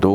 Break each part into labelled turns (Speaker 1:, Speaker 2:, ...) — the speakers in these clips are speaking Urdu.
Speaker 1: 2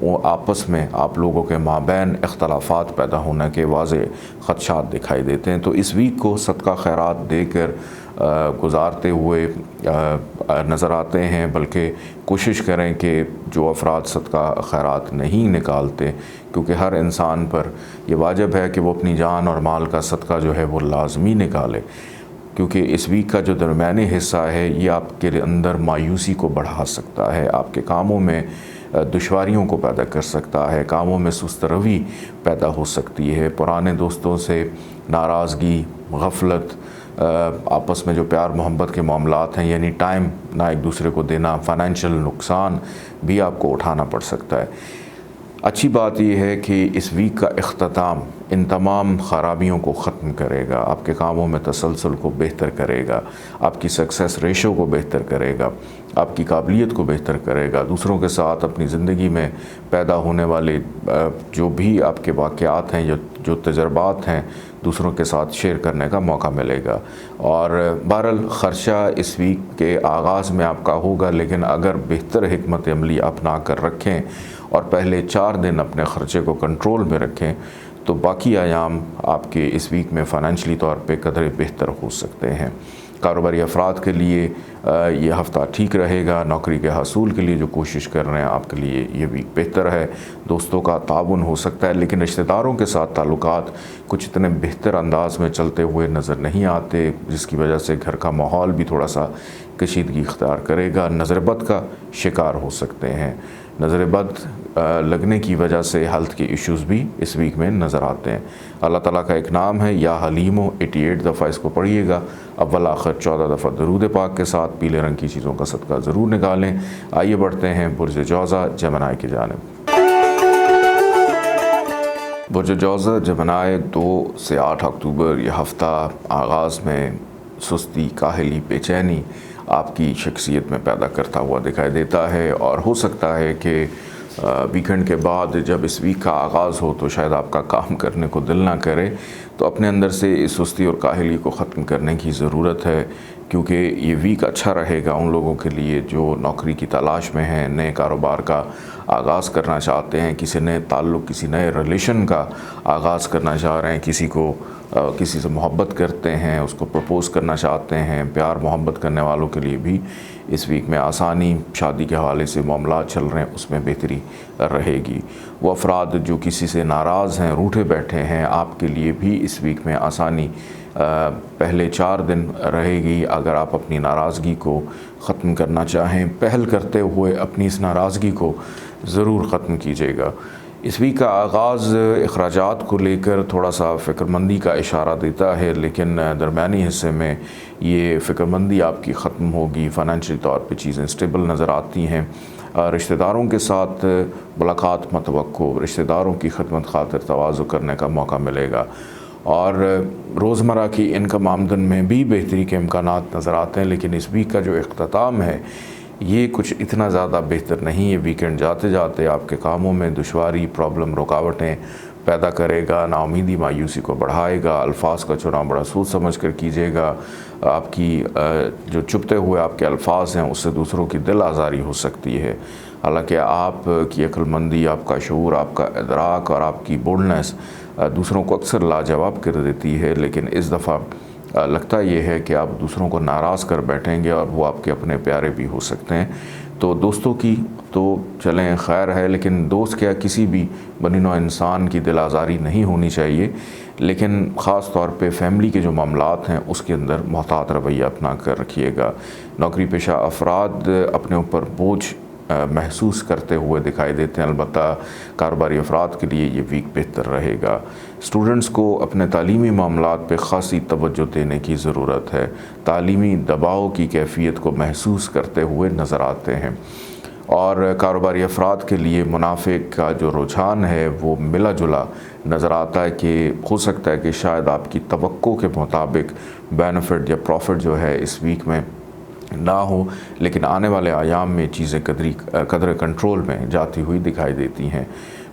Speaker 1: وہ آپس میں آپ لوگوں کے مابین اختلافات پیدا ہونے کے واضح خدشات دکھائی دیتے ہیں۔ تو اس ویک کو صدقہ خیرات دے کر گزارتے ہوئے نظر آتے ہیں، بلکہ کوشش کریں کہ جو افراد صدقہ خیرات نہیں نکالتے، کیونکہ ہر انسان پر یہ واجب ہے کہ وہ اپنی جان اور مال کا صدقہ جو ہے وہ لازمی نکالے، کیونکہ اس ویک کا جو درمیانی حصہ ہے یہ آپ کے اندر مایوسی کو بڑھا سکتا ہے، آپ کے کاموں میں دشواریوں کو پیدا کر سکتا ہے، کاموں میں سست روی پیدا ہو سکتی ہے، پرانے دوستوں سے ناراضگی، غفلت، آپس میں جو پیار محبت کے معاملات ہیں یعنی ٹائم نہ ایک دوسرے کو دینا، فائنینشیل نقصان بھی آپ کو اٹھانا پڑ سکتا ہے۔ اچھی بات یہ ہے کہ اس ویک کا اختتام ان تمام خرابیوں کو ختم کرے گا، آپ کے کاموں میں تسلسل کو بہتر کرے گا، آپ کی سکسیس ریشو کو بہتر کرے گا، آپ کی قابلیت کو بہتر کرے گا، دوسروں کے ساتھ اپنی زندگی میں پیدا ہونے والے جو بھی آپ کے واقعات ہیں، جو تجربات ہیں، دوسروں کے ساتھ شیئر کرنے کا موقع ملے گا۔ اور بہرحال خرچہ اس ویک کے آغاز میں آپ کا ہوگا، لیکن اگر بہتر حکمت عملی اپنا کر رکھیں اور پہلے 4 دن اپنے خرچے کو کنٹرول میں رکھیں تو باقی ایام آپ کے اس ویک میں فائنینشلی طور پہ قدرے بہتر ہو سکتے ہیں۔ کاروباری افراد کے لیے یہ ہفتہ ٹھیک رہے گا، نوکری کے حصول کے لیے جو کوشش کر رہے ہیں آپ کے لیے یہ ویک بہتر ہے، دوستوں کا تعاون ہو سکتا ہے، لیکن رشتہ داروں کے ساتھ تعلقات کچھ اتنے بہتر انداز میں چلتے ہوئے نظر نہیں آتے، جس کی وجہ سے گھر کا ماحول بھی تھوڑا سا کشیدگی اختیار کرے گا، نظر بد کا شکار ہو سکتے ہیں۔ نظر بد لگنے کی وجہ سے ہیلتھ کے ایشوز بھی اس ویک میں نظر آتے ہیں۔ اللہ تعالیٰ کا ایک نام ہے یا حلیم، 88 دفعہ اس کو پڑھیے گا، اول آخر 14 دفعہ درود پاک کے ساتھ پیلے رنگ کی چیزوں کا صدقہ ضرور نکالیں۔ آئیے بڑھتے ہیں برج جوزہ جمنائی کی جانب۔ برج جوزہ جمنائی 2 سے 8 اکتوبر یہ ہفتہ آغاز میں سستی، کاہلی، بے چینی آپ کی شخصیت میں پیدا کرتا ہوا دکھائی دیتا ہے، اور ہو سکتا ہے کہ ویکنڈ کے بعد جب اس ویک کا آغاز ہو تو شاید آپ کا کام کرنے کو دل نہ کرے، تو اپنے اندر سے اس سستی اور کاہلی کو ختم کرنے کی ضرورت ہے، کیونکہ یہ ویک اچھا رہے گا ان لوگوں کے لیے جو نوکری کی تلاش میں ہیں، نئے کاروبار کا آغاز کرنا چاہتے ہیں، کسی نئے تعلق، کسی نئے ریلیشن کا آغاز کرنا چاہ رہے ہیں، کسی سے محبت کرتے ہیں، اس کو پرپوز کرنا چاہتے ہیں، پیار محبت کرنے والوں کے لیے بھی اس ویک میں آسانی، شادی کے حوالے سے معاملات چل رہے ہیں اس میں بہتری رہے گی۔ وہ افراد جو کسی سے ناراض ہیں، روٹھے بیٹھے ہیں، آپ کے لیے بھی اس ویک میں آسانی پہلے 4 دن رہے گی۔ اگر آپ اپنی ناراضگی کو ختم کرنا چاہیں، پہل کرتے ہوئے اپنی اس ناراضگی کو ضرور ختم کیجیے گا۔ اس ویک کا آغاز اخراجات کو لے کر تھوڑا سا فکر مندی کا اشارہ دیتا ہے، لیکن درمیانی حصے میں یہ فکر مندی آپ کی ختم ہوگی، فائنینشیل طور پہ چیزیں سٹیبل نظر آتی ہیں، رشتہ داروں کے ساتھ ملاقات متوقع، رشتہ داروں کی خدمت خاطر تواضع کرنے کا موقع ملے گا، اور روزمرہ کی انکم آمدن میں بھی بہتری کے امکانات نظر آتے ہیں، لیکن اس ویک کا جو اختتام ہے یہ کچھ اتنا زیادہ بہتر نہیں ہے۔ ویکنڈ جاتے جاتے آپ کے کاموں میں دشواری، پرابلم، رکاوٹیں پیدا کرے گا، نا امیدی، مایوسی کو بڑھائے گا، الفاظ کا چناؤ بڑا سوچ سمجھ کر کیجیے گا، آپ کی جو چپتے ہوئے آپ کے الفاظ ہیں اس سے دوسروں کی دل آزاری ہو سکتی ہے، حالانکہ آپ کی عقل مندی، آپ کا شعور، آپ کا ادراک اور آپ کی بولڈنس دوسروں کو اکثر لاجواب کر دیتی ہے، لیکن اس دفعہ لگتا یہ ہے کہ آپ دوسروں کو ناراض کر بیٹھیں گے اور وہ آپ کے اپنے پیارے بھی ہو سکتے ہیں۔ تو دوستوں کی تو چلیں خیر ہے، لیکن دوست کیا کسی بھی بنی نوع انسان کی دل آزاری نہیں ہونی چاہیے، لیکن خاص طور پہ فیملی کے جو معاملات ہیں اس کے اندر محتاط رویہ اپنا کر رکھیے گا۔ نوکری پیشہ افراد اپنے اوپر بوجھ محسوس کرتے ہوئے دکھائی دیتے ہیں، البتہ کاروباری افراد کے لیے یہ ویک بہتر رہے گا۔ اسٹوڈنٹس کو اپنے تعلیمی معاملات پہ خاصی توجہ دینے کی ضرورت ہے، تعلیمی دباؤ کی کیفیت کو محسوس کرتے ہوئے نظر آتے ہیں، اور کاروباری افراد کے لیے منافع کا جو رجحان ہے وہ ملا جلا نظر آتا ہے کہ ہو سکتا ہے کہ شاید آپ کی توقع کے مطابق بینیفٹ یا پروفٹ جو ہے اس ویک میں نہ ہو، لیکن آنے والے ایام میں چیزیں قدر کنٹرول میں جاتی ہوئی دکھائی دیتی ہیں۔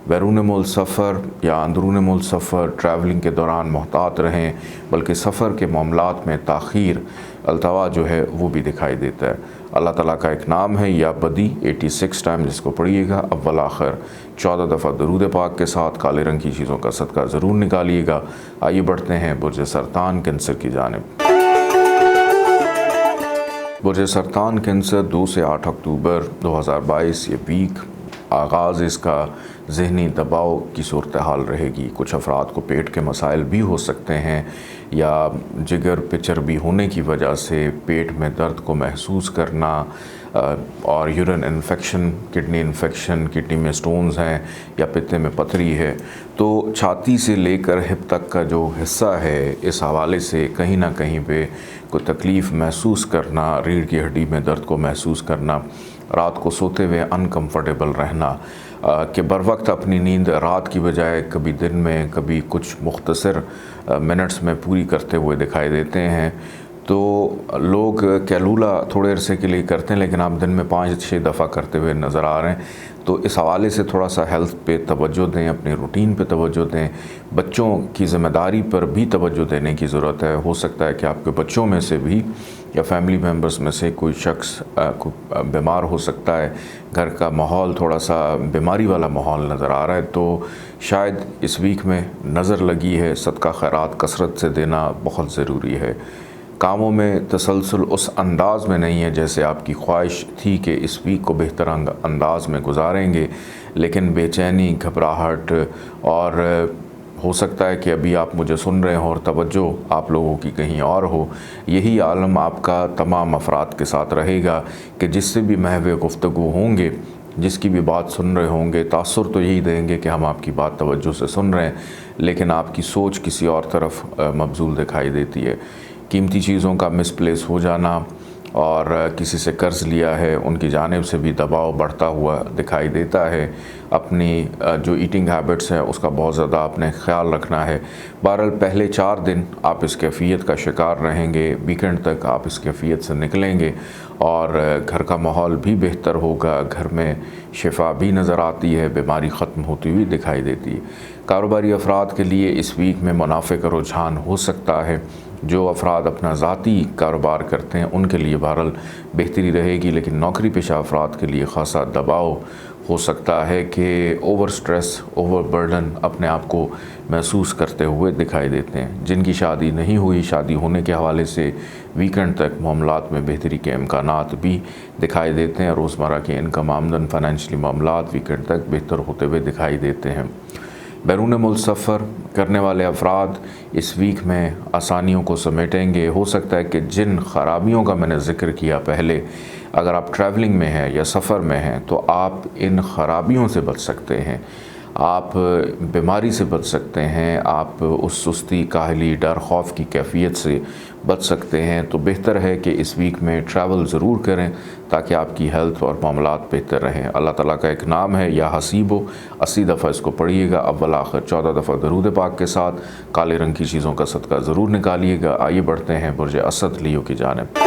Speaker 1: بیرون ملک سفر یا اندرون ملک سفر، ٹریولنگ کے دوران محتاط رہیں، بلکہ سفر کے معاملات میں تاخیر، التوا جو ہے وہ بھی دکھائی دیتا ہے۔ اللہ تعالیٰ کا ایک نام ہے یا بدی 86 ٹائم جس کو پڑھیے گا، اول آخر 14 دفعہ درود پاک کے ساتھ کالے رنگ کی چیزوں کا صدقہ ضرور نکالیے گا۔ آئیے بڑھتے ہیں برج سرطان کینسر کی جانب۔ برج سرطان کینسر 2 سے 8 اکتوبر 2022 یہ ویک آغاز اس کا ذہنی دباؤ کی صورتحال رہے گی۔ کچھ افراد کو پیٹ کے مسائل بھی ہو سکتے ہیں یا جگر پہ چربی ہونے کی وجہ سے پیٹ میں درد کو محسوس کرنا اور یورین انفیکشن، کڈنی میں سٹونز ہیں یا پتے میں پتھری ہے، تو چھاتی سے لے کر ہپ تک کا جو حصہ ہے اس حوالے سے کہیں نہ کہیں پہ کوئی تکلیف محسوس کرنا، ریڑھ کی ہڈی میں درد کو محسوس کرنا، رات کو سوتے ہوئے انکمفرٹیبل رہنا کہ بر وقت اپنی نیند رات کی بجائے کبھی دن میں کبھی کچھ مختصر منٹس میں پوری کرتے ہوئے دکھائی دیتے ہیں۔ تو لوگ کیلولا تھوڑے عرصے کے لیے کرتے ہیں لیکن آپ دن میں 5-6 دفعہ کرتے ہوئے نظر آ رہے ہیں، تو اس حوالے سے تھوڑا سا ہیلتھ پہ توجہ دیں، اپنی روٹین پہ توجہ دیں، بچوں کی ذمہ داری پر بھی توجہ دینے کی ضرورت ہے۔ ہو سکتا ہے کہ آپ کے بچوں میں سے بھی یا فیملی ممبرز میں سے کوئی شخص بیمار ہو سکتا ہے، گھر کا ماحول تھوڑا سا بیماری والا ماحول نظر آ رہا ہے، تو شاید اس ویک میں نظر لگی ہے صدقہ خیرات کثرت سے دینا بہت ضروری ہے۔ کاموں میں تسلسل اس انداز میں نہیں ہے جیسے آپ کی خواہش تھی کہ اس ویک کو بہتر انداز میں گزاریں گے، لیکن بے چینی، گھبراہٹ اور ہو سکتا ہے کہ ابھی آپ مجھے سن رہے ہوں اور توجہ آپ لوگوں کی کہیں اور ہو، یہی عالم آپ کا تمام افراد کے ساتھ رہے گا کہ جس سے بھی محو گفتگو ہوں گے، جس کی بھی بات سن رہے ہوں گے، تاثر تو یہی دیں گے کہ ہم آپ کی بات توجہ سے سن رہے ہیں، لیکن آپ کی سوچ کسی اور طرف مبذول دکھائی دیتی ہے۔ قیمتی چیزوں کا مس پلیس ہو جانا اور کسی سے قرض لیا ہے ان کی جانب سے بھی دباؤ بڑھتا ہوا دکھائی دیتا ہے۔ اپنی جو ایٹنگ ہیبٹس ہیں اس کا بہت زیادہ آپ نے خیال رکھنا ہے۔ بہرحال پہلے 4 دن آپ اس کیفیت کا شکار رہیں گے، ویکنڈ تک آپ اس کیفیت سے نکلیں گے اور گھر کا ماحول بھی بہتر ہوگا، گھر میں شفا بھی نظر آتی ہے، بیماری ختم ہوتی ہوئی دکھائی دیتی ہے۔ کاروباری افراد کے لیے اس ویک میں منافع کا رجحان ہو سکتا ہے۔ جو افراد اپنا ذاتی کاروبار کرتے ہیں ان کے لیے بہرحال بہتری رہے گی، لیکن نوکری پیشہ افراد کے لیے خاصا دباؤ ہو سکتا ہے کہ اوور سٹریس، اوور برڈن اپنے آپ کو محسوس کرتے ہوئے دکھائی دیتے ہیں۔ جن کی شادی نہیں ہوئی، شادی ہونے کے حوالے سے ویکنڈ تک معاملات میں بہتری کے امکانات بھی دکھائی دیتے ہیں۔ روزمرہ کے انکم، آمدن، فائنینشلی معاملات ویکنڈ تک بہتر ہوتے ہوئے دکھائی دیتے ہیں۔ بیرون ملک سفر کرنے والے افراد اس ویک میں آسانیوں کو سمیٹیں گے۔ ہو سکتا ہے کہ جن خرابیوں کا میں نے ذکر کیا پہلے، اگر آپ ٹریولنگ میں ہیں یا سفر میں ہیں تو آپ ان خرابیوں سے بچ سکتے ہیں، آپ بیماری سے بچ سکتے ہیں، آپ اس سستی، کاہلی، ڈر، خوف کی کیفیت سے بچ سکتے ہیں۔ تو بہتر ہے کہ اس ویک میں ٹریول ضرور کریں تاکہ آپ کی ہیلتھ اور معاملات بہتر رہیں۔ اللہ تعالیٰ کا ایک نام ہے یا حسیبو، 80 دفعہ اس کو پڑھیے گا، اول آخر 14 دفعہ درود پاک کے ساتھ کالے رنگ کی چیزوں کا صدقہ ضرور نکالیے گا۔ آئیے بڑھتے ہیں برج اسد لیو کی جانب۔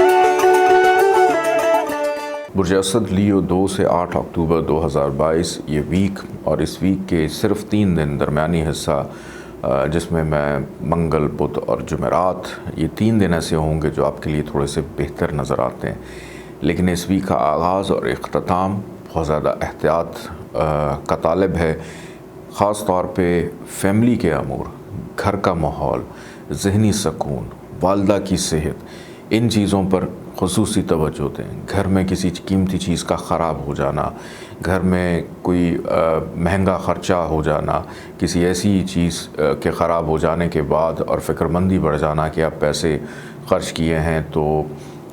Speaker 1: برج اسد لیو 2 سے 8 اکتوبر 2022 یہ ویک اور اس ویک کے صرف 3 دن درمیانی حصہ جس میں منگل، بدھ اور جمعرات، یہ 3 دن ایسے ہوں گے جو آپ کے لیے تھوڑے سے بہتر نظر آتے ہیں، لیکن اس ویک کا آغاز اور اختتام بہت زیادہ احتیاط کا طالب ہے، خاص طور پہ فیملی کے امور، گھر کا ماحول، ذہنی سکون، والدہ کی صحت، ان چیزوں پر خصوصی توجہ دیں۔ گھر میں کسی قیمتی چیز کا خراب ہو جانا، گھر میں کوئی مہنگا خرچہ ہو جانا، کسی ایسی چیز کے خراب ہو جانے کے بعد اور فکر مندی بڑھ جانا کہ آپ پیسے خرچ کیے ہیں تو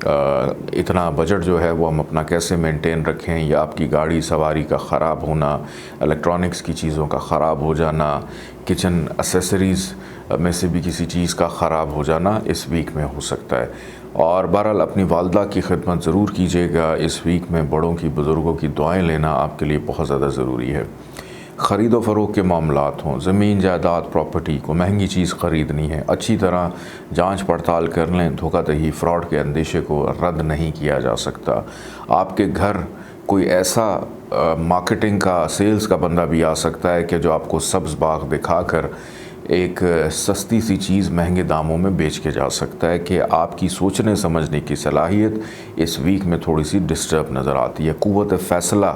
Speaker 1: اتنا بجٹ جو ہے وہ ہم اپنا کیسے مینٹین رکھیں، یا آپ کی گاڑی سواری کا خراب ہونا، الیکٹرانکس کی چیزوں کا خراب ہو جانا، کچن اسیسریز میں سے بھی کسی چیز کا خراب ہو جانا اس ویک میں ہو سکتا ہے۔ اور بہرحال اپنی والدہ کی خدمت ضرور کیجیے گا اس ویک میں، بڑوں کی، بزرگوں کی دعائیں لینا آپ کے لیے بہت زیادہ ضروری ہے۔ خرید و فروخت کے معاملات ہوں، زمین، جائیداد، پراپرٹی کو مہنگی چیز خریدنی ہے، اچھی طرح جانچ پڑتال کر لیں، دھوکہ دہی، فراڈ کے اندیشے کو رد نہیں کیا جا سکتا۔ آپ کے گھر کوئی ایسا مارکیٹنگ کا، سیلز کا بندہ بھی آ سکتا ہے کہ جو آپ کو سبز باغ دکھا کر ایک سستی سی چیز مہنگے داموں میں بیچ کے جا سکتا ہے کہ آپ کی سوچنے سمجھنے کی صلاحیت اس ویک میں تھوڑی سی ڈسٹرب نظر آتی ہے. قوت فیصلہ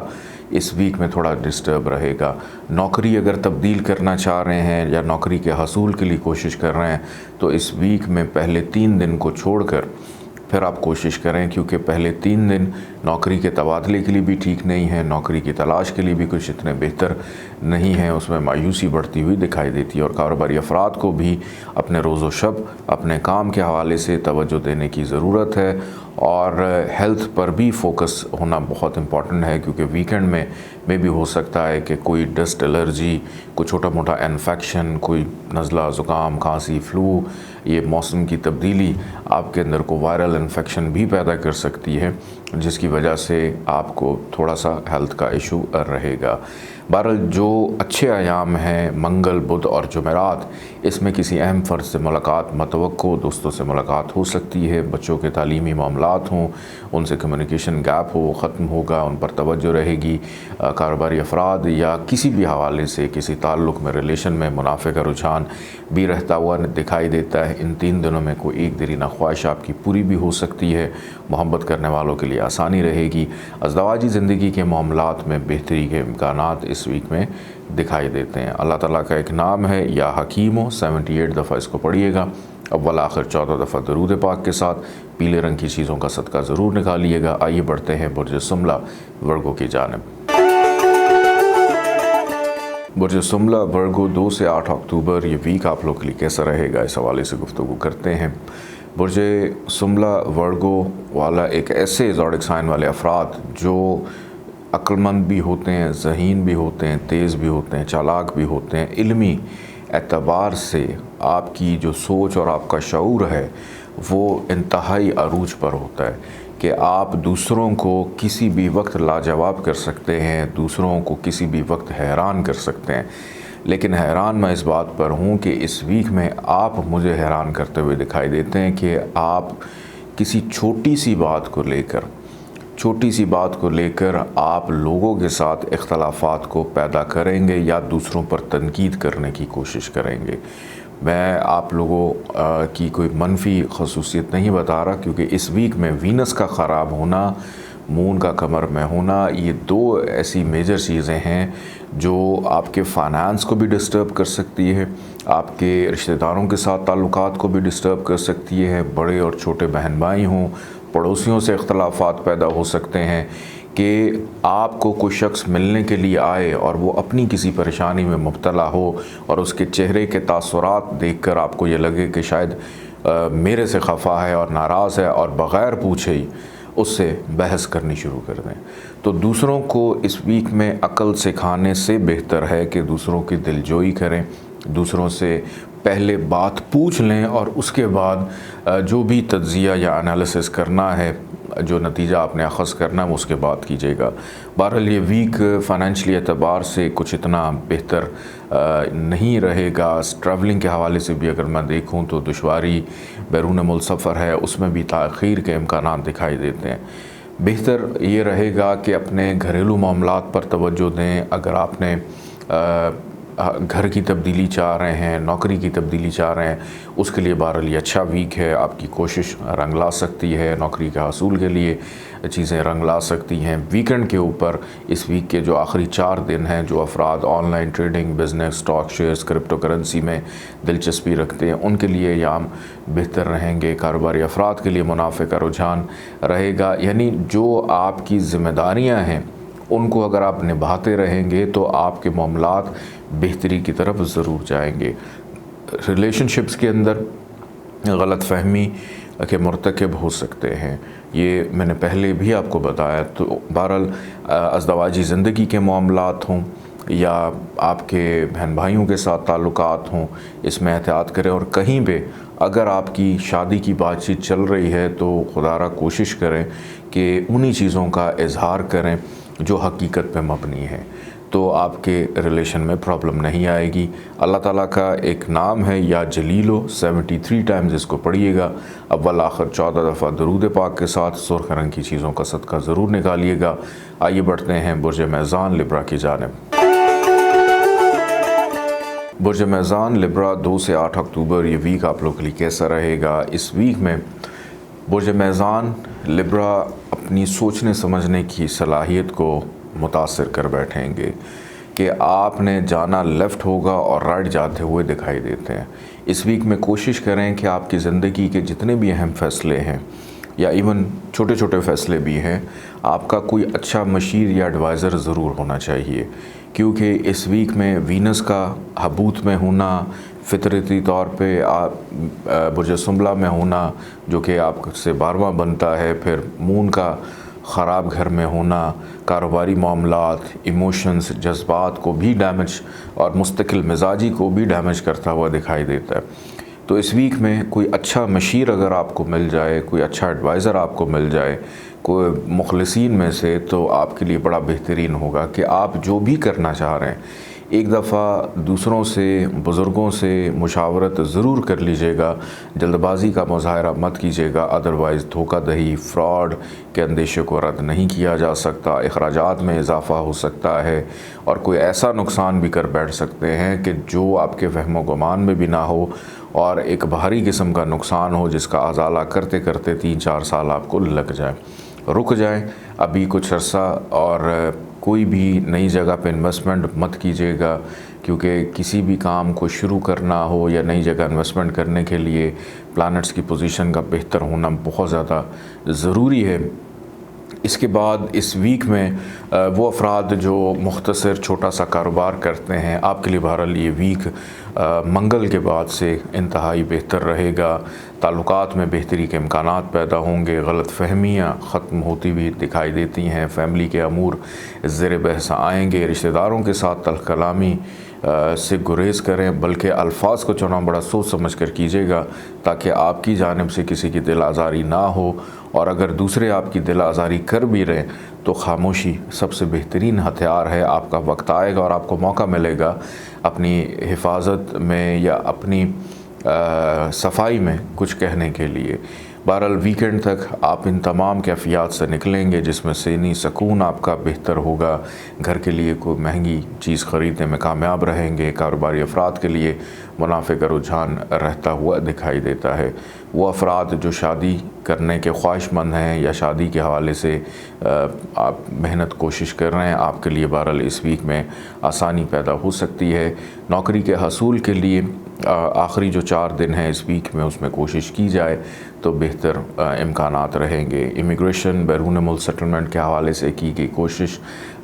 Speaker 1: اس ویک میں تھوڑا ڈسٹرب رہے گا. نوکری اگر تبدیل کرنا چاہ رہے ہیں یا نوکری کے حصول کے لیے کوشش کر رہے ہیں تو اس ویک میں پہلے 3 دن کو چھوڑ کر پھر آپ کوشش کریں، کیونکہ پہلے 3 دن نوکری کے تبادلے کے لیے بھی ٹھیک نہیں ہے، نوکری کی تلاش کے لیے بھی کچھ اتنے بہتر نہیں ہیں، اس میں مایوسی بڑھتی ہوئی دکھائی دیتی ہے. اور کاروباری افراد کو بھی اپنے روز و شب اپنے کام کے حوالے سے توجہ دینے کی ضرورت ہے، اور ہیلتھ پر بھی فوکس ہونا بہت امپورٹنٹ ہے، کیونکہ ویکنڈ میں بھی ہو سکتا ہے کہ کوئی ڈسٹ الرجی، کوئی چھوٹا موٹا انفیکشن، کوئی نزلہ، زکام، کھانسی، فلو، یہ موسم کی تبدیلی آپ کے اندر کو وائرل انفیکشن بھی پیدا کر سکتی ہے، جس کی وجہ سے آپ کو تھوڑا سا ہیلتھ کا ایشو رہے گا. بہرحال جو اچھے ایام ہیں منگل، بدھ اور جمعرات، اس میں کسی اہم فرد سے ملاقات متوقع، دوستوں سے ملاقات ہو سکتی ہے، بچوں کے تعلیمی معاملات ہوں ان سے کمیونیکیشن گیپ ہو وہ ختم ہوگا، ان پر توجہ رہے گی. کاروباری افراد یا کسی بھی حوالے سے کسی تعلق میں، ریلیشن میں منافع کا رجحان بھی رہتا ہوا دکھائی دیتا ہے. ان 3 دنوں میں کوئی ایک دیرینہ خواہش آپ کی پوری بھی ہو سکتی ہے، محبت کرنے والوں کے لیے آسانی رہے گی. ازدواجی زندگی کے معاملات میں بہتری کے امکانات اس ویک میں دکھائی دیتے ہیں. اللہ تعالیٰ کا ایک نام ہے یا حکیم ہو، 78 دفعہ اس کو پڑھیے گا. اول آخر 14 دفعہ درود پاک کے ساتھ پیلے رنگ کی چیزوں کا صدقہ ضرور نکالیے گا. آئیے بڑھتے ہیں برج سملہ ورگو کی جانب. برج سملہ ورگو 2 سے 8 اکتوبر، یہ ویک آپ لوگ کے لیے کیسا رہے گا، اس حوالے سے گفتگو کرتے ہیں. برج سملہ ورگو والا ایک ایسے زوڈک سائن والے افراد جو عقل مند بھی ہوتے ہیں، ذہین بھی ہوتے ہیں، تیز بھی ہوتے ہیں، چالاک بھی ہوتے ہیں. علمی اعتبار سے آپ کی جو سوچ اور آپ کا شعور ہے وہ انتہائی عروج پر ہوتا ہے کہ آپ دوسروں کو کسی بھی وقت لاجواب کر سکتے ہیں، دوسروں کو کسی بھی وقت حیران کر سکتے ہیں. لیکن حیران میں اس بات پر ہوں کہ اس ویک میں آپ مجھے حیران کرتے ہوئے دکھائی دیتے ہیں کہ آپ کسی چھوٹی سی بات کو لے کر آپ لوگوں کے ساتھ اختلافات کو پیدا کریں گے یا دوسروں پر تنقید کرنے کی کوشش کریں گے. میں آپ لوگوں کی کوئی منفی خصوصیت نہیں بتا رہا، کیونکہ اس ویک میں وینس کا خراب ہونا، مون کا کمر میں ہونا، یہ 2 ایسی میجر چیزیں ہیں جو آپ کے فائنانس کو بھی ڈسٹرب کر سکتی ہے، آپ کے رشتہ داروں کے ساتھ تعلقات کو بھی ڈسٹرب کر سکتی ہے. بڑے اور چھوٹے بہن بھائی ہوں، پڑوسیوں سے اختلافات پیدا ہو سکتے ہیں کہ آپ کو کوئی شخص ملنے کے لیے آئے اور وہ اپنی کسی پریشانی میں مبتلا ہو اور اس کے چہرے کے تاثرات دیکھ کر آپ کو یہ لگے کہ شاید میرے سے خفا ہے اور ناراض ہے، اور بغیر پوچھے ہی اس سے بحث کرنی شروع کر دیں. تو دوسروں کو اس ویک میں عقل سکھانے سے بہتر ہے کہ دوسروں کی دلجوئی کریں، دوسروں سے پہلے بات پوچھ لیں اور اس کے بعد جو بھی تجزیہ یا انالیسس کرنا ہے، جو نتیجہ آپ نے اخذ کرنا ہے وہ اس کے بعد کیجیے گا. بہرحال یہ ویک فائنینشلی اعتبار سے کچھ اتنا بہتر نہیں رہے گا. ٹریولنگ کے حوالے سے بھی اگر میں دیکھوں تو دشواری، بیرون ملک سفر ہے، اس میں بھی تاخیر کے امکانات دکھائی دیتے ہیں. بہتر یہ رہے گا کہ اپنے گھریلو معاملات پر توجہ دیں. اگر آپ نے گھر کی تبدیلی چاہ رہے ہیں، نوکری کی تبدیلی چاہ رہے ہیں، اس کے لیے بہرحال یہ اچھا ویک ہے. آپ کی کوشش رنگ لا سکتی ہے، نوکری کے حصول کے لیے چیزیں رنگ لا سکتی ہیں. ویکنڈ کے اوپر اس ویک کے جو آخری 4 دن ہیں، جو افراد on line trading, business, stock shares, crypto currency میں دلچسپی رکھتے ہیں، ان کے لیے ایام بہتر رہیں گے. کاروباری افراد کے لیے منافع کا رجحان رہے گا. یعنی جو آپ کی ذمہ داریاں ہیں ان کو اگر آپ نبھاتے رہیں گے تو آپ کے معاملات بہتری کی طرف ضرور جائیں گے. ریلیشن شپس کے اندر غلط فہمی کے مرتکب ہو سکتے ہیں، یہ میں نے پہلے بھی آپ کو بتایا. تو بہرحال ازدواجی زندگی کے معاملات ہوں یا آپ کے بہن بھائیوں کے ساتھ تعلقات ہوں، اس میں احتیاط کریں. اور کہیں پہ اگر آپ کی شادی کی بات چیت چل رہی ہے تو خدا را کوشش کریں کہ انہی چیزوں کا اظہار کریں جو حقیقت پہ مبنی ہے، تو آپ کے ریلیشن میں پرابلم نہیں آئے گی. اللہ تعالیٰ کا ایک نام ہے یا جلیلو، 73 ٹائمز اس کو پڑھیے گا. اول آخر 14 دفعہ درود پاک کے ساتھ سرخ رنگ کی چیزوں کا صدقہ ضرور نکالیے گا. آئیے بڑھتے ہیں برج میزان لبرا کی جانب. برج میزان لبرا 2 سے 8 اکتوبر یہ ویک آپ لوگ کے لیے کیسا رہے گا؟ اس ویک میں برج میزان لبرا اپنی سوچنے سمجھنے کی صلاحیت کو متاثر کر بیٹھیں گے کہ آپ نے جانا لیفٹ ہوگا اور رائٹ جاتے ہوئے دکھائی دیتے ہیں۔ اس ویک میں کوشش کریں کہ آپ کی زندگی کے جتنے بھی اہم فیصلے ہیں یا ایون چھوٹے چھوٹے فیصلے بھی ہیں، آپ کا کوئی اچھا مشیر یا ایڈوائزر ضرور ہونا چاہیے، کیونکہ اس ویک میں وینس کا حبوت میں ہونا، فطرتی طور پہ برج سنبلہ میں ہونا جو کہ آپ سے 12واں بنتا ہے، پھر مون کا خراب گھر میں ہونا کاروباری معاملات، ایموشنز، جذبات کو بھی ڈیمیج اور مستقل مزاجی کو بھی ڈیمیج کرتا ہوا دکھائی دیتا ہے۔ تو اس ویک میں کوئی اچھا مشیر اگر آپ کو مل جائے، کوئی اچھا ایڈوائزر آپ کو مل جائے کوئی مخلصین میں سے، تو آپ کے لیے بڑا بہترین ہوگا کہ آپ جو بھی کرنا چاہ رہے ہیں ایک دفعہ دوسروں سے، بزرگوں سے مشاورت ضرور کر لیجئے گا، جلد بازی کا مظاہرہ مت کیجیے گا، ادروائز دھوکہ دہی، فراڈ کے اندیشے کو رد نہیں کیا جا سکتا، اخراجات میں اضافہ ہو سکتا ہے اور کوئی ایسا نقصان بھی کر بیٹھ سکتے ہیں کہ جو آپ کے وہم و گمان میں بھی نہ ہو اور ایک بھاری قسم کا نقصان ہو جس کا ازالہ کرتے کرتے 3-4 سال آپ کو لگ جائے۔ رک جائیں ابھی کچھ عرصہ، اور کوئی بھی نئی جگہ پہ انویسٹمنٹ مت کیجیے گا، کیونکہ کسی بھی کام کو شروع کرنا ہو یا نئی جگہ انویسٹمنٹ کرنے کے لیے پلانٹس کی پوزیشن کا بہتر ہونا بہت زیادہ ضروری ہے۔ اس کے بعد اس ویک میں وہ افراد جو مختصر چھوٹا سا کاروبار کرتے ہیں، آپ کے لیے بہرحال یہ ویک منگل کے بعد سے انتہائی بہتر رہے گا۔ تعلقات میں بہتری کے امکانات پیدا ہوں گے، غلط فہمیاں ختم ہوتی بھی دکھائی دیتی ہیں، فیملی کے امور زیر بحث آئیں گے، رشتہ داروں کے ساتھ تلخ کلامی سے گریز کریں، بلکہ الفاظ کو چنا بڑا سوچ سمجھ کر کیجیے گا تاکہ آپ کی جانب سے کسی کی دل آزاری نہ ہو، اور اگر دوسرے آپ کی دل آزاری کر بھی رہے تو خاموشی سب سے بہترین ہتھیار ہے۔ آپ کا وقت آئے گا اور آپ کو موقع ملے گا اپنی حفاظت میں یا اپنی صفائی میں کچھ کہنے کے لیے۔ بہرحال ویکنڈ تک آپ ان تمام کیفیات سے نکلیں گے جس میں ذہنی سکون آپ کا بہتر ہوگا، گھر کے لیے کوئی مہنگی چیز خریدنے میں کامیاب رہیں گے، کاروباری افراد کے لیے منافع کا رجحان رہتا ہوا دکھائی دیتا ہے۔ وہ افراد جو شادی کرنے کے خواہش مند ہیں یا شادی کے حوالے سے آپ محنت کوشش کر رہے ہیں، آپ کے لیے بہرحال اس ویک میں آسانی پیدا ہو سکتی ہے۔ نوکری کے حصول کے لیے آخری جو 4 دن ہیں اس ویک میں، اس میں کوشش کی جائے تو بہتر امکانات رہیں گے۔ امیگریشن، بیرون ملک سیٹلمنٹ کے حوالے سے کی گئی کوشش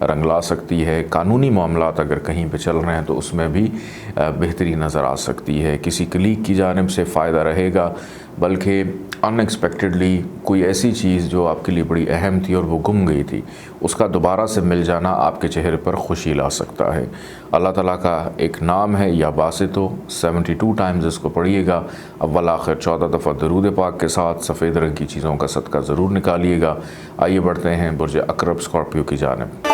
Speaker 1: رنگ لا سکتی ہے۔ قانونی معاملات اگر کہیں پہ چل رہے ہیں تو اس میں بھی بہتری نظر آ سکتی ہے۔ کسی کلیگ کی جانب سے فائدہ رہے گا، بلکہ ان ایکسپیکٹڈلی کوئی ایسی چیز جو آپ کے لیے بڑی اہم تھی اور وہ گم گئی تھی، اس کا دوبارہ سے مل جانا آپ کے چہرے پر خوشی لا سکتا ہے۔ اللہ تعالیٰ کا ایک نام ہے یا باسطو، 72 ٹائمز اس کو پڑھیے گا، اول آخر 14 دفعہ درود پاک کے ساتھ سفید رنگ کی چیزوں کا صدقہ ضرور نکالیے گا۔ آئیے بڑھتے ہیں برج عقرب اسکارپیو کی جانب۔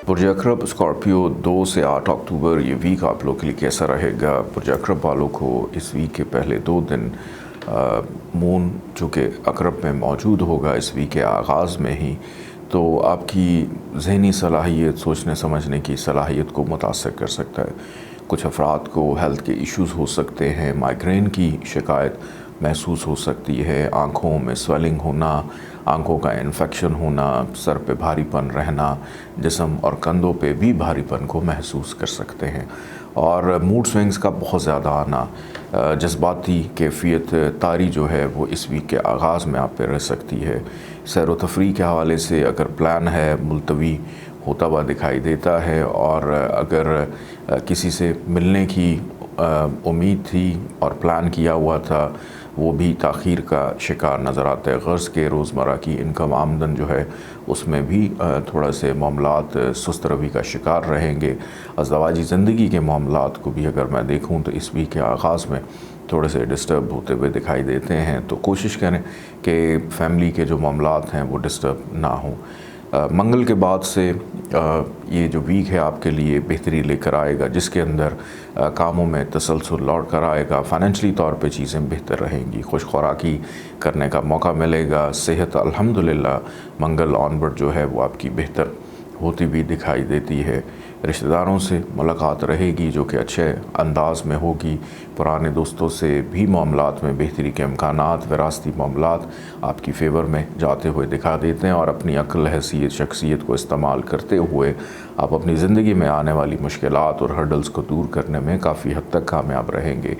Speaker 1: برج عقرب اسکارپیو 2 سے 8 اکتوبر یہ ویک آپ لوگ کے لیے کیسا رہے گا؟ برج عقرب والوں کو اس ویک کے پہلے 2 دن مون جو کہ عقرب میں موجود ہوگا اس ویک کے آغاز میں ہی، تو آپ کی ذہنی صلاحیت، سوچنے سمجھنے کی صلاحیت کو متاثر کر سکتا ہے۔ کچھ افراد کو ہیلتھ کے ایشوز ہو سکتے ہیں، مائیگرین کی شکایت محسوس ہو سکتی ہے، آنکھوں میں سویلنگ ہونا، آنکھوں کا انفیکشن ہونا، سر پہ بھاری پن رہنا، جسم اور کندھوں پہ بھی بھاری پن کو محسوس کر سکتے ہیں، اور موڈ سوئنگز کا بہت زیادہ آنا، جذباتی کیفیت طاری جو ہے وہ اس ویک کے آغاز میں آپ پہ رہ سکتی ہے۔ سیر و تفریح کے حوالے سے اگر پلان ہے ملتوی ہوتا ہوا دکھائی دیتا ہے، اور اگر کسی سے ملنے کی امید تھی اور پلان کیا ہوا تھا وہ بھی تاخیر کا شکار نظر آتا ہے۔ غرض کے روزمرہ کی انکم آمدن جو ہے اس میں بھی تھوڑا سے معاملات سست روی کا شکار رہیں گے۔ ازدواجی زندگی کے معاملات کو بھی اگر میں دیکھوں تو اس ویک کے آغاز میں تھوڑے سے ڈسٹرب ہوتے ہوئے دکھائی دیتے ہیں، تو کوشش کریں کہ فیملی کے جو معاملات ہیں وہ ڈسٹرب نہ ہوں۔ منگل کے بعد سے یہ جو ویک ہے آپ کے لیے بہتری لے کر آئے گا، جس کے اندر کاموں میں تسلسل لوٹ کر آئے گا، فائنینشلی طور پہ چیزیں بہتر رہیں گی، خوش خوراکی کرنے کا موقع ملے گا، صحت الحمدللہ منگل آنورڈ جو ہے وہ آپ کی بہتر ہوتی بھی دکھائی دیتی ہے۔ رشتہ داروں سے ملاقات رہے گی جو کہ اچھے انداز میں ہوگی، پرانے دوستوں سے بھی معاملات میں بہتری کے امکانات، وراثتی معاملات آپ کی فیور میں جاتے ہوئے دکھا دیتے ہیں، اور اپنی عقل، حیثیت، شخصیت کو استعمال کرتے ہوئے آپ اپنی زندگی میں آنے والی مشکلات اور ہرڈلز کو دور کرنے میں کافی حد تک کامیاب رہیں گے۔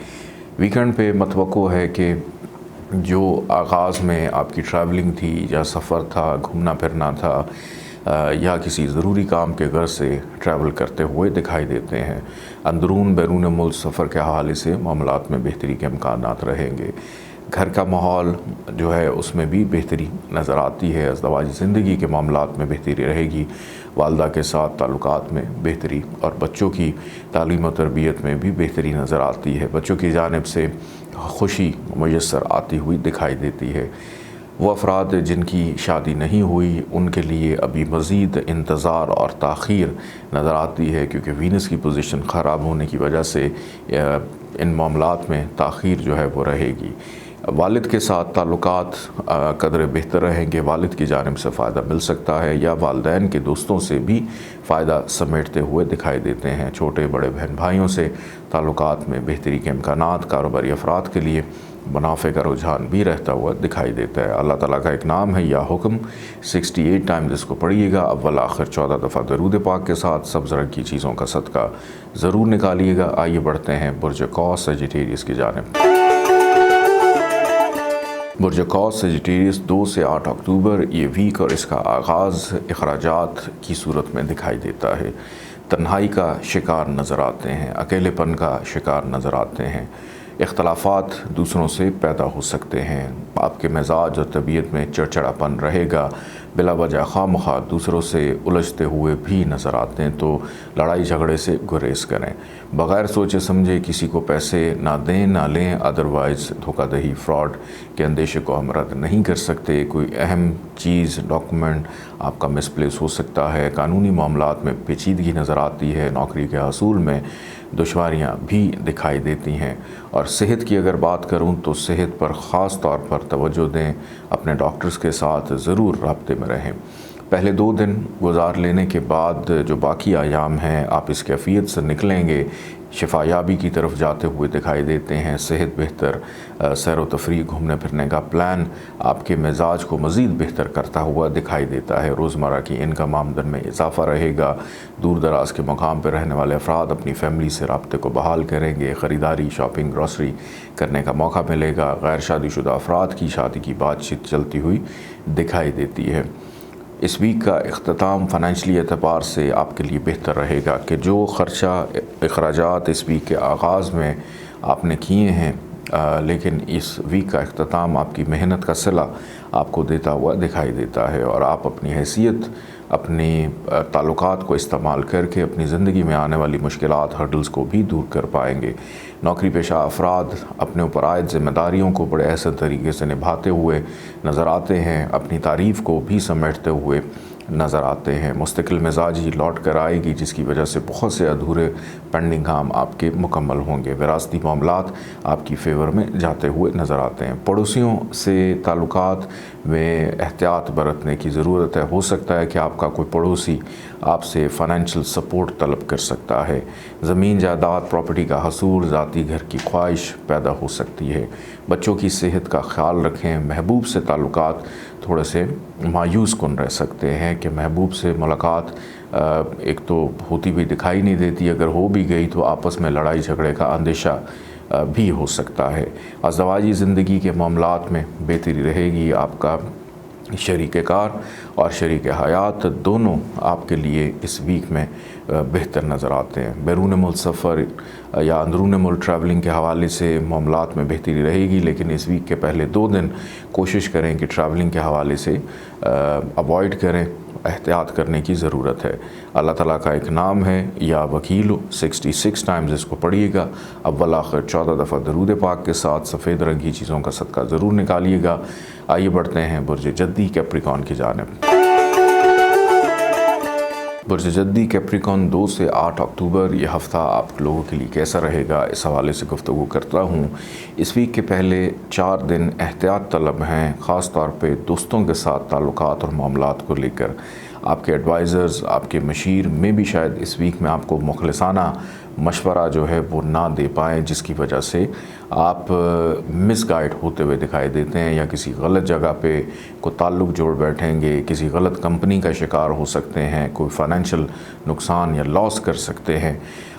Speaker 1: ویکنڈ پہ متوقع ہے کہ جو آغاز میں آپ کی ٹریولنگ تھی یا سفر تھا، گھومنا پھرنا تھا، یا کسی ضروری کام کے غرض سے ٹریول کرتے ہوئے دکھائی دیتے ہیں، اندرون بیرون ملک سفر کے حوالے سے معاملات میں بہتری کے امکانات رہیں گے۔ گھر کا ماحول جو ہے اس میں بھی بہتری نظر آتی ہے، ازدواجی زندگی کے معاملات میں بہتری رہے گی، والدہ کے ساتھ تعلقات میں بہتری اور بچوں کی تعلیم و تربیت میں بھی بہتری نظر آتی ہے، بچوں کی جانب سے خوشی میسر آتی ہوئی دکھائی دیتی ہے۔ وہ افراد جن کی شادی نہیں ہوئی ان کے لیے ابھی مزید انتظار اور تاخیر نظر آتی ہے، کیونکہ وینس کی پوزیشن خراب ہونے کی وجہ سے ان معاملات میں تاخیر جو ہے وہ رہے گی۔ والد کے ساتھ تعلقات قدر بہتر رہیں گے، والد کی جانب سے فائدہ مل سکتا ہے، یا والدین کے دوستوں سے بھی فائدہ سمیٹتے ہوئے دکھائی دیتے ہیں۔ چھوٹے بڑے بہن بھائیوں سے تعلقات میں بہتری کے امکانات، کاروباری افراد کے لیے منافع کا رجحان بھی رہتا ہوا دکھائی دیتا ہے۔ اللہ تعالیٰ کا ایک نام ہے یا حکم، 68 ٹائمز اس کو پڑھیے گا، اول آخر 14 دفعہ درود پاک کے ساتھ، سبز رنگ کی چیزوں کا صدقہ ضرور نکالیے گا۔ آئیے بڑھتے ہیں برج قوس سیجیٹیریس کی جانب۔ برج قوس سیجیٹیریس 2 سے 8 اکتوبر یہ ویک اور اس کا آغاز اخراجات کی صورت میں دکھائی دیتا ہے۔ تنہائی کا شکار نظر آتے ہیں، اکیلے پن کا شکار نظر آتے ہیں، اختلافات دوسروں سے پیدا ہو سکتے ہیں، آپ کے مزاج اور طبیعت میں چڑچڑاپن رہے گا، بلا وجہ خواہ مخواہ دوسروں سے الجھتے ہوئے بھی نظر آتے ہیں، تو لڑائی جھگڑے سے گریز کریں، بغیر سوچے سمجھے کسی کو پیسے نہ دیں نہ لیں، ادروائز دھوکہ دہی فراڈ کے اندیشے کو ہم رد نہیں کر سکتے۔ کوئی اہم چیز ڈاکومنٹ آپ کا مسپلیس ہو سکتا ہے، قانونی معاملات میں پیچیدگی نظر آتی ہے، نوکری کے حصول میں دشواریاں بھی دکھائی دیتی ہیں، اور صحت کی اگر بات کروں تو صحت پر خاص طور پر توجہ دیں، اپنے ڈاکٹرز کے ساتھ ضرور رابطے میں رہیں۔ پہلے 2 دن گزار لینے کے بعد جو باقی ایام ہیں آپ اس کیفیت سے نکلیں گے، شفا یابی کی طرف جاتے ہوئے دکھائی دیتے ہیں، صحت بہتر، سیر و تفریح، گھومنے پھرنے کا پلان آپ کے مزاج کو مزید بہتر کرتا ہوا دکھائی دیتا ہے۔ روزمرہ کی انکم آمدن میں اضافہ رہے گا، دور دراز کے مقام پر رہنے والے افراد اپنی فیملی سے رابطے کو بحال کریں گے، خریداری، شاپنگ، گروسری کرنے کا موقع ملے گا، غیر شادی شدہ افراد کی شادی کی بات چیت چلتی ہوئی دکھائی دیتی ہے۔ اس ویک کا اختتام فائنینشلی اعتبار سے آپ کے لیے بہتر رہے گا کہ جو خرچہ اخراجات اس ویک کے آغاز میں آپ نے کیے ہیں، لیکن اس ویک کا اختتام آپ کی محنت کا صلہ آپ کو دیتا ہوا دکھائی دیتا ہے، اور آپ اپنی حیثیت، اپنی تعلقات کو استعمال کر کے اپنی زندگی میں آنے والی مشکلات، ہرڈلز کو بھی دور کر پائیں گے۔ نوکری پیشہ افراد اپنے اوپر عائد ذمہ داریوں کو بڑے احسن طریقے سے نبھاتے ہوئے نظر آتے ہیں، اپنی تعریف کو بھی سمیٹتے ہوئے نظر آتے ہیں، مستقل مزاجی لوٹ کر آئے گی جس کی وجہ سے بہت سے ادھورے پینڈنگ کام آپ کے مکمل ہوں گے، وراثتی معاملات آپ کی فیور میں جاتے ہوئے نظر آتے ہیں۔ پڑوسیوں سے تعلقات میں احتیاط برتنے کی ضرورت ہے، ہو سکتا ہے کہ آپ کا کوئی پڑوسی آپ سے فائنینشیل سپورٹ طلب کر سکتا ہے، زمین جائیداد پراپرٹی کا حصول، ذاتی گھر کی خواہش پیدا ہو سکتی ہے، بچوں کی صحت کا خیال رکھیں، محبوب سے تعلقات تھوڑے سے مایوس کن رہ سکتے ہیں کہ محبوب سے ملاقات ایک تو ہوتی بھی دکھائی نہیں دیتی، اگر ہو بھی گئی تو آپس میں لڑائی جھگڑے کا اندیشہ بھی ہو سکتا ہے۔ ازدواجی زندگی کے معاملات میں بہتری رہے گی، آپ کا شریک کار اور شریک حیات دونوں آپ کے لیے اس ویک میں بہتر نظر آتے ہیں۔ بیرون ملک سفر یا اندرون ملک ٹریولنگ کے حوالے سے معاملات میں بہتری رہے گی، لیکن اس ویک کے پہلے 2 دن کوشش کریں کہ ٹریولنگ کے حوالے سے اوائڈ کریں، احتیاط کرنے کی ضرورت ہے۔ اللہ تعالیٰ کا ایک نام ہے یا وکیل، 66 ٹائمز اس کو پڑھیے گا، اول آخر 14 دفعہ درود پاک کے ساتھ، سفید رنگ کی چیزوں کا صدقہ ضرور نکالیے گا۔ آئیے بڑھتے ہیں برج جدی کیپریکون کی جانب۔ برج جدی کیپریکون 2 سے 8 اکتوبر یہ ہفتہ آپ لوگوں کے لیے کیسا رہے گا، اس حوالے سے گفتگو کرتا ہوں۔ اس ویک کے پہلے 4 دن احتیاط طلب ہیں، خاص طور پہ دوستوں کے ساتھ تعلقات اور معاملات کو لے کر۔ آپ کے ایڈوائزرز، آپ کے مشیر میں بھی شاید اس ویک میں آپ کو مخلصانہ مشورہ جو ہے وہ نہ دے پائیں، جس کی وجہ سے آپ مس گائیڈ ہوتے ہوئے دکھائی دیتے ہیں، یا کسی غلط جگہ پہ کو تعلق جوڑ بیٹھیں گے، کسی غلط کمپنی کا شکار ہو سکتے ہیں، کوئی فائنینشیل نقصان یا لاس کر سکتے ہیں۔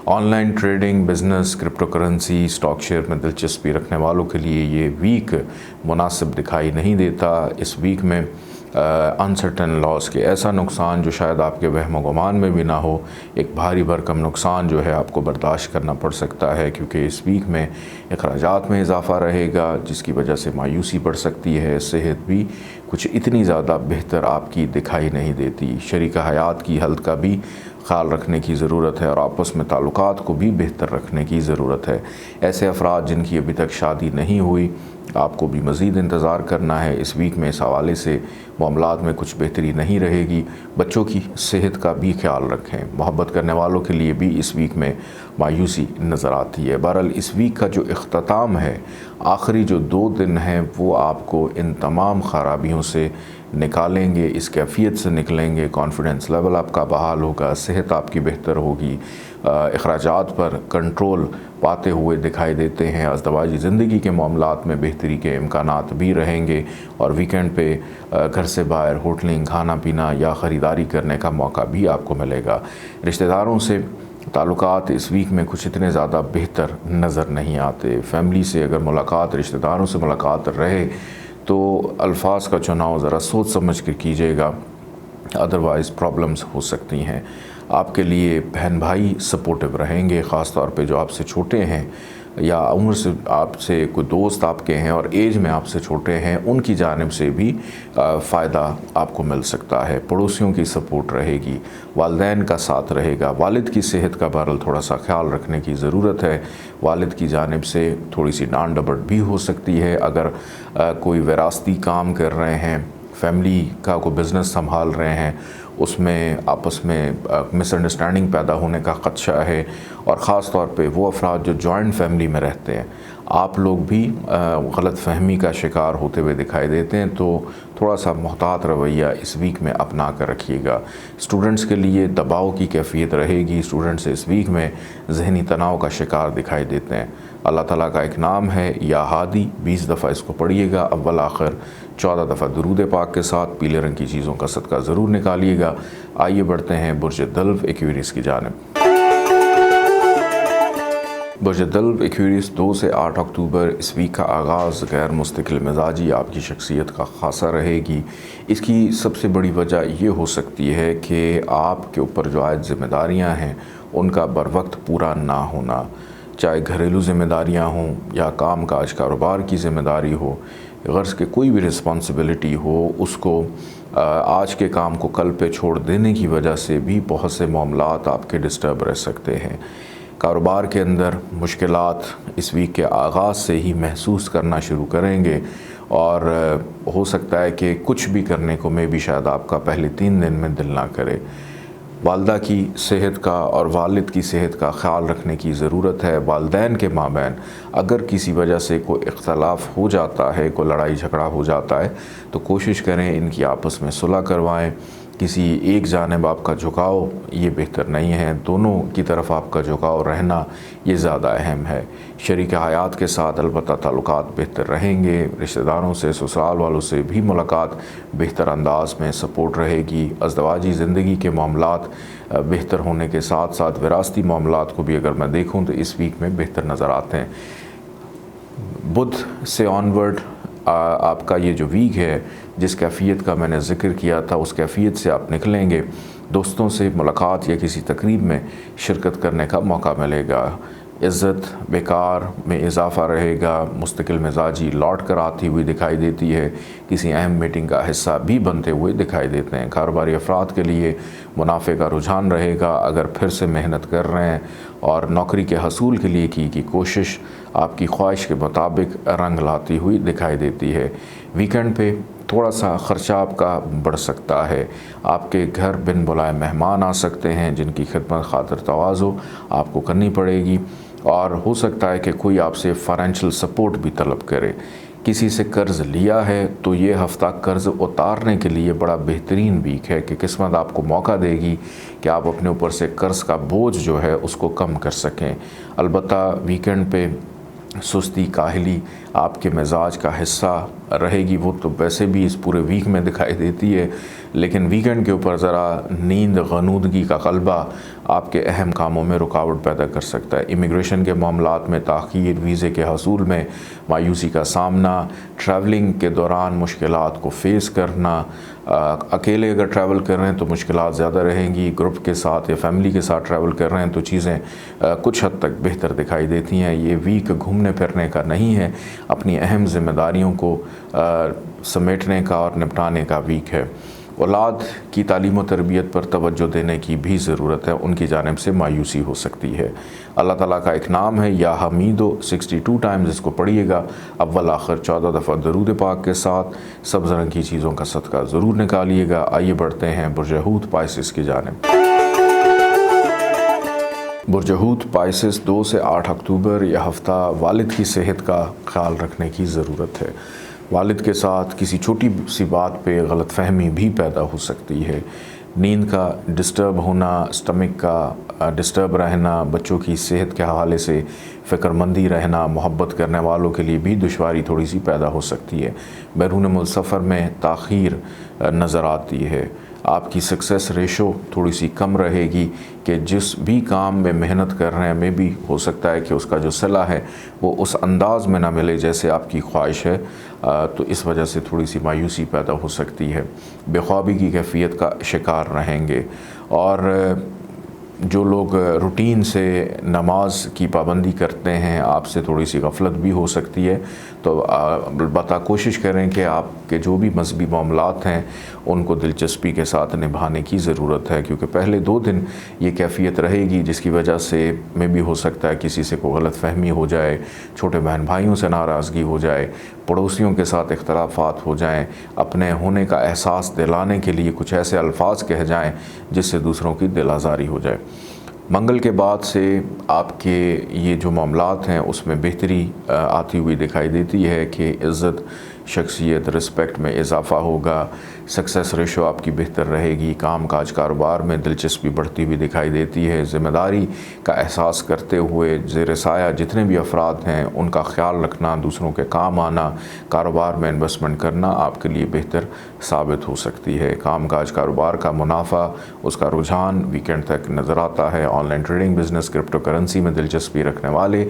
Speaker 1: On line trading, business, crypto currency, stock share میں دلچسپی رکھنے والوں کے لیے یہ ویک مناسب دکھائی نہیں دیتا۔ اس ویک میں انسرٹن لاس کے ایسا نقصان جو شاید آپ کے وہم و گمان میں بھی نہ ہو، ایک بھاری بھرکم نقصان جو ہے آپ کو برداشت کرنا پڑ سکتا ہے، کیونکہ اس ویک میں اخراجات میں اضافہ رہے گا، جس کی وجہ سے مایوسی بڑھ سکتی ہے۔ صحت بھی کچھ اتنی زیادہ بہتر آپ کی دکھائی نہیں دیتی۔ شریک حیات کی ہیلتھ کا بھی خیال رکھنے کی ضرورت ہے، اور آپس میں تعلقات کو بھی بہتر رکھنے کی ضرورت ہے۔ ایسے افراد جن کی ابھی تک شادی نہیں ہوئی، آپ کو بھی مزید انتظار کرنا ہے۔ اس ویک میں اس حوالے سے معاملات میں کچھ بہتری نہیں رہے گی۔ بچوں کی صحت کا بھی خیال رکھیں۔ محبت کرنے والوں کے لیے بھی اس ویک میں مایوسی نظر آتی ہے۔ بہرحال اس ویک کا جو اختتام ہے، آخری جو 2 دن ہیں، وہ آپ کو ان تمام خرابیوں سے نکالیں گے، اس کیفیت سے نکلیں گے۔ کانفیڈنس لیول آپ کا بحال ہوگا، صحت آپ کی بہتر ہوگی، اخراجات پر کنٹرول پاتے ہوئے دکھائی دیتے ہیں۔ ازدواجی زندگی کے معاملات میں بہتری کے امکانات بھی رہیں گے، اور ویکنڈ پہ گھر سے باہر ہوٹلنگ، کھانا پینا یا خریداری کرنے کا موقع بھی آپ کو ملے گا۔ رشتہ داروں سے تعلقات اس ویک میں کچھ اتنے زیادہ بہتر نظر نہیں آتے۔ فیملی سے اگر ملاقات، رشتہ داروں سے ملاقات رہے تو الفاظ کا چناؤ ذرا سوچ سمجھ کے کیجیے گا، ادروائز پرابلمز ہو سکتی ہیں۔ آپ کے لیے بہن بھائی سپورٹیو رہیں گے، خاص طور پہ جو آپ سے چھوٹے ہیں، یا عمر سے آپ سے کوئی دوست آپ کے ہیں اور ایج میں آپ سے چھوٹے ہیں، ان کی جانب سے بھی فائدہ آپ کو مل سکتا ہے۔ پڑوسیوں کی سپورٹ رہے گی، والدین کا ساتھ رہے گا۔ والد کی صحت کا بہرحال تھوڑا سا خیال رکھنے کی ضرورت ہے۔ والد کی جانب سے تھوڑی سی ڈانٹ ڈپٹ بھی ہو سکتی ہے۔ اگر کوئی وراثتی کام کر رہے ہیں، فیملی کا کوئی بزنس سنبھال رہے ہیں، اس میں آپس میں مس انڈرسٹینڈنگ پیدا ہونے کا خدشہ ہے، اور خاص طور پہ وہ افراد جو جوائنٹ فیملی میں رہتے ہیں، آپ لوگ بھی غلط فہمی کا شکار ہوتے ہوئے دکھائی دیتے ہیں، تو تھوڑا سا محتاط رویہ اس ویک میں اپنا کر رکھیے گا۔ اسٹوڈنٹس کے لیے دباؤ کی کیفیت رہے گی۔ اسٹوڈنٹس اس ویک میں ذہنی تناؤ کا شکار دکھائی دیتے ہیں۔ اللہ تعالیٰ کا ایک نام ہے یا ہادی، 20 دفعہ اس کو پڑھیے گا، اول آخر 14 دفعہ درود پاک کے ساتھ۔ پیلے رنگ کی چیزوں کا صدقہ ضرور نکالیے گا۔ آئیے بڑھتے ہیں برج دلو ایکویریس کی جانب۔ برج دلو ایکویریس 2 سے 8 اکتوبر، اس ویک کا آغاز غیر مستقل مزاجی آپ کی شخصیت کا خاصا رہے گی۔ اس کی سب سے بڑی وجہ یہ ہو سکتی ہے کہ آپ کے اوپر جو عائد ذمہ داریاں ہیں ان کا بر وقت پورا نہ ہونا، چاہے گھریلو ذمہ داریاں ہوں یا کام کاج کاروبار کی ذمہ داری ہو، غرض کہ کوئی بھی رسپانسبلٹی ہو، اس کو آج کے کام کو کل پہ چھوڑ دینے کی وجہ سے بھی بہت سے معاملات آپ کے ڈسٹرب رہ سکتے ہیں۔ کاروبار کے اندر مشکلات اس ویک کے آغاز سے ہی محسوس کرنا شروع کریں گے، اور ہو سکتا ہے کہ کچھ بھی کرنے کو میں بھی شاید آپ کا پہلے 3 دن میں دل نہ کرے۔ والدہ کی صحت کا اور والد کی صحت کا خیال رکھنے کی ضرورت ہے۔ والدین کے مابین اگر کسی وجہ سے کوئی اختلاف ہو جاتا ہے، کوئی لڑائی جھگڑا ہو جاتا ہے، تو کوشش کریں ان کی آپس میں صلح کروائیں۔ کسی ایک جانب آپ کا جھکاؤ یہ بہتر نہیں ہے، دونوں کی طرف آپ کا جھکاؤ رہنا یہ زیادہ اہم ہے۔ شریک حیات کے ساتھ البتہ تعلقات بہتر رہیں گے۔ رشتہ داروں سے، سسرال والوں سے بھی ملاقات بہتر انداز میں سپورٹ رہے گی۔ ازدواجی زندگی کے معاملات بہتر ہونے کے ساتھ ساتھ وراثتی معاملات کو بھی اگر میں دیکھوں تو اس ویک میں بہتر نظر آتے ہیں۔ بدھ سے آنورڈ آپ کا یہ جو ویک ہے، جس کیفیت کا میں نے ذکر کیا تھا، اس کیفیت سے آپ نکلیں گے۔ دوستوں سے ملاقات یا کسی تقریب میں شرکت کرنے کا موقع ملے گا۔ عزت وقار میں اضافہ رہے گا۔ مستقل مزاجی لوٹ کر آتی ہوئی دکھائی دیتی ہے۔ کسی اہم میٹنگ کا حصہ بھی بنتے ہوئے دکھائی دیتے ہیں۔ کاروباری افراد کے لیے منافع کا رجحان رہے گا۔ اگر پھر سے محنت کر رہے ہیں اور نوکری کے حصول کے لیے کی کوشش آپ کی خواہش کے مطابق رنگ لاتی ہوئی دکھائی دیتی ہے۔ ویکنڈ پہ تھوڑا سا خرچہ آپ کا بڑھ سکتا ہے۔ آپ کے گھر بن بلائے مہمان آ سکتے ہیں، جن کی خدمت خاطر تواضع آپ کو کرنی پڑے گی، اور ہو سکتا ہے کہ کوئی آپ سے فائنینشیل سپورٹ بھی طلب کرے۔ کسی سے قرض لیا ہے تو یہ ہفتہ قرض اتارنے کے لیے بڑا بہترین ویک ہے کہ قسمت آپ کو موقع دے گی کہ آپ اپنے اوپر سے قرض کا بوجھ جو ہے اس کو کم کر سکیں۔ البتہ ویکنڈ پہ سستی کاہلی آپ کے مزاج کا حصہ رہے گی، وہ تو ویسے بھی اس پورے ویک میں دکھائی دیتی ہے، لیکن ویکنڈ کے اوپر ذرا نیند غنودگی کا غلبہ آپ کے اہم کاموں میں رکاوٹ پیدا کر سکتا ہے۔ امیگریشن کے معاملات میں تاخیر، ویزے کے حصول میں مایوسی کا سامنا، ٹریولنگ کے دوران مشکلات کو فیس کرنا، اکیلے اگر ٹریول کر رہے ہیں تو مشکلات زیادہ رہیں گی، گروپ کے ساتھ یا فیملی کے ساتھ ٹریول کر رہے ہیں تو چیزیں کچھ حد تک بہتر دکھائی دیتی ہیں۔ یہ ویک گھومنے پھرنے کا نہیں ہے، اپنی اہم ذمہ داریوں کو سمیٹنے کا اور نپٹانے کا ویک ہے۔ اولاد کی تعلیم و تربیت پر توجہ دینے کی بھی ضرورت ہے، ان کی جانب سے مایوسی ہو سکتی ہے۔ اللہ تعالیٰ کا ایک نام ہے یا حمیدو، 62 ٹائمز اس کو پڑھیے گا، اول آخر 14 دفعہ درود پاک کے ساتھ۔ سبز رنگ کی چیزوں کا صدقہ ضرور نکالیے گا۔ آئیے بڑھتے ہیں برج حوت پائسس کی جانب۔ برج حوت پائسس 2 سے 8 اکتوبر، یہ ہفتہ والد کی صحت کا خیال رکھنے کی ضرورت ہے۔ والد کے ساتھ کسی چھوٹی سی بات پہ غلط فہمی بھی پیدا ہو سکتی ہے۔ نیند کا ڈسٹرب ہونا، اسٹمک کا ڈسٹرب رہنا، بچوں کی صحت کے حوالے سے فکر مندی رہنا، محبت کرنے والوں کے لیے بھی دشواری تھوڑی سی پیدا ہو سکتی ہے۔ بیرون ملک سفر میں تاخیر نظر آتی ہے۔ آپ کی سکسیس ریشو تھوڑی سی کم رہے گی کہ جس بھی کام میں محنت کر رہے ہیں میں بھی ہو سکتا ہے کہ اس کا جو صلہ ہے وہ اس انداز میں نہ ملے جیسے آپ کی خواہش ہے، تو اس وجہ سے تھوڑی سی مایوسی پیدا ہو سکتی ہے۔ بے خوابی کی کیفیت کا شکار رہیں گے، اور جو لوگ روٹین سے نماز کی پابندی کرتے ہیں آپ سے تھوڑی سی غفلت بھی ہو سکتی ہے، تو البتہ کوشش کریں کہ آپ کے جو بھی مذہبی معاملات ہیں ان کو دلچسپی کے ساتھ نبھانے کی ضرورت ہے، کیونکہ پہلے 2 دن یہ کیفیت رہے گی جس کی وجہ سے میں بھی ہو سکتا ہے کسی سے کوئی غلط فہمی ہو جائے، چھوٹے بہن بھائیوں سے ناراضگی ہو جائے، پڑوسیوں کے ساتھ اختلافات ہو جائیں، اپنے ہونے کا احساس دلانے کے لیے کچھ ایسے الفاظ کہہ جائیں جس سے دوسروں کی دل آزاری ہو جائے۔ منگل کے بعد سے آپ کے یہ جو معاملات ہیں اس میں بہتری آتی ہوئی دکھائی دیتی ہے کہ عزت، شخصیت، رسپیکٹ میں اضافہ ہوگا، سکسیس ریشو آپ کی بہتر رہے گی، کام کاج کاروبار میں دلچسپی بڑھتی ہوئی دکھائی دیتی ہے۔ ذمہ داری کا احساس کرتے ہوئے زیر سایہ جتنے بھی افراد ہیں ان کا خیال رکھنا، دوسروں کے کام آنا، کاروبار میں انویسٹمنٹ کرنا آپ کے لیے بہتر ثابت ہو سکتی ہے۔ کام کاج کاروبار کا منافع، اس کا رجحان ویکنڈ تک نظر آتا ہے۔ On line trading, business, crypto currency میں دلچسپی رکھنے والے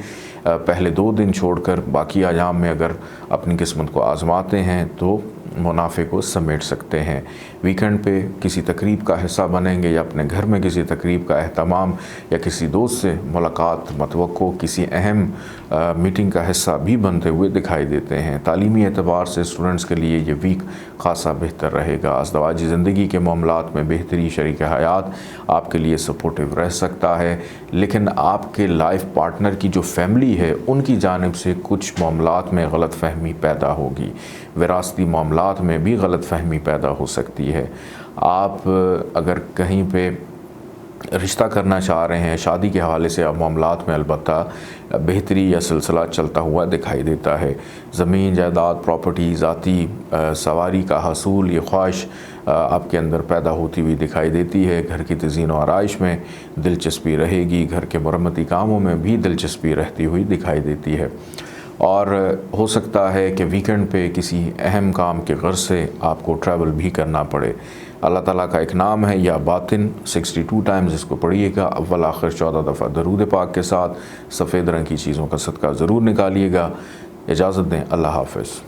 Speaker 1: پہلے 2 دن چھوڑ کر باقی ایام میں اگر اپنی قسمت کو آزماتے ہیں تو منافع کو سمیٹ سکتے ہیں۔ ویکنڈ پہ کسی تقریب کا حصہ بنیں گے یا اپنے گھر میں کسی تقریب کا اہتمام یا کسی دوست سے ملاقات متوقع، کسی اہم میٹنگ کا حصہ بھی بنتے ہوئے دکھائی دیتے ہیں۔ تعلیمی اعتبار سے اسٹوڈنٹس کے لیے یہ ویک خاصا بہتر رہے گا۔ ازدواجی زندگی کے معاملات میں بہتری، شریک حیات آپ کے لیے سپورٹیو رہ سکتا ہے، لیکن آپ کے لائف پارٹنر کی جو فیملی ہے ان کی جانب سے کچھ معاملات میں غلط فہمی پیدا ہوگی۔ وراثتی معاملات میں بھی غلط فہمی پیدا ہو سکتی ہے۔ آپ اگر کہیں پہ رشتہ کرنا چاہ رہے ہیں، شادی کے حوالے سے معاملات میں البتہ بہتری یا سلسلہ چلتا ہوا دکھائی دیتا ہے۔ زمین، جائیداد، پراپرٹی، ذاتی سواری کا حصول، یہ خواہش آپ کے اندر پیدا ہوتی ہوئی دکھائی دیتی ہے۔ گھر کی تزئین و آرائش میں دلچسپی رہے گی، گھر کے مرمتی کاموں میں بھی دلچسپی رہتی ہوئی دکھائی دیتی ہے، اور ہو سکتا ہے کہ ویکنڈ پہ کسی اہم کام کے غرض سے آپ کو ٹریول بھی کرنا پڑے۔ اللہ تعالیٰ کا ایک نام ہے یا باطن، 62 ٹائمز اس کو پڑھیے گا، اول آخر 14 دفعہ درود پاک کے ساتھ۔ سفید رنگ کی چیزوں کا صدقہ ضرور نکالیے گا۔ اجازت دیں، اللہ حافظ۔